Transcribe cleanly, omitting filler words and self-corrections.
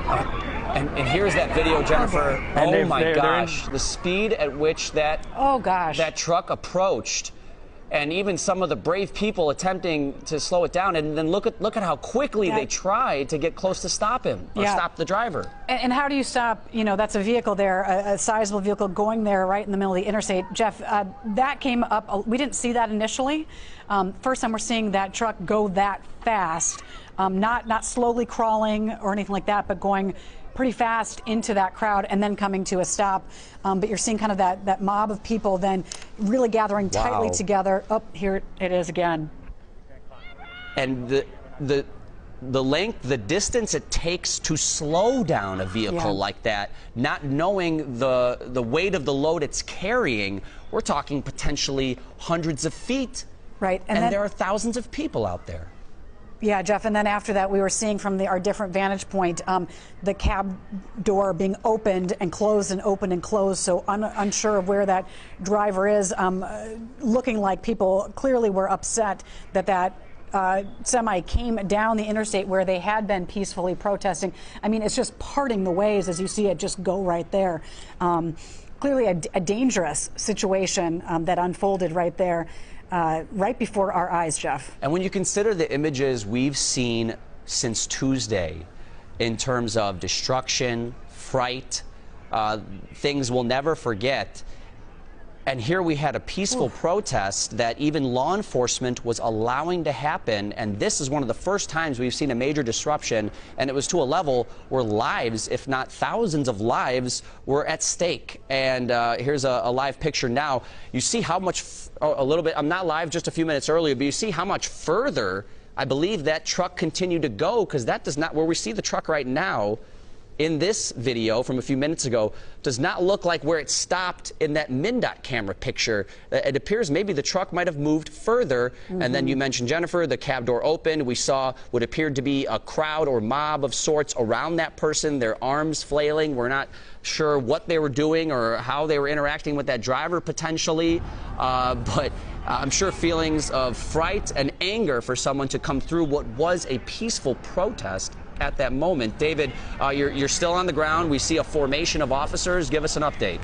And here's that video, Jennifer. And oh my gosh, the speed at which that that truck approached, and even some of the brave people attempting to slow it down. And then look at how quickly they tried to get close to stop him or stop the driver. And how do you stop? You know, that's a vehicle there, a sizable vehicle going there right in the middle of the interstate. Jeff, that came up. We didn't see that initially. First time we're seeing that truck go that fast, not slowly crawling or anything like that, but going pretty fast into that crowd and then coming to a stop. But you're seeing kind of that mob of people then really gathering tightly together. Oh, here it is again. And the length, the distance it takes to slow down a vehicle like that, not knowing the weight of the load it's carrying, we're talking potentially hundreds of feet. Right. And then, there are thousands of people out there. Yeah, Jeff, and then after that, we were seeing from our different vantage point, the cab door being opened and closed and opened and closed, so unsure of where that driver is, looking like people clearly were upset that semi came down the interstate where they had been peacefully protesting. I mean, it's just parting the ways as you see it just go right there. Clearly a dangerous situation that unfolded right there. Right before our eyes, Jeff. And when you consider the images we've seen since Tuesday in terms of destruction, fright, things we'll never forget, and here we had a peaceful protest that even law enforcement was allowing to happen, and this is one of the first times we've seen a major disruption, and it was to a level where lives, if not thousands of lives, were at stake. And here's a live picture now. You see how much, a little bit, I'm not live just a few minutes earlier, but you see how much further I believe that truck continued to go, because that does not, where we see the truck right now, in this video from a few minutes ago, does not look like where it stopped in that MnDOT camera picture. It appears maybe the truck might have moved further. And then you mentioned, Jennifer, the cab door opened. We saw what appeared to be a crowd or mob of sorts around that person, their arms flailing. We're not sure what they were doing or how they were interacting with that driver potentially. But I'm sure feelings of fright and anger for someone to come through what was a peaceful protest at that moment. David, you're still on the ground. We see a formation of officers. Give us an update.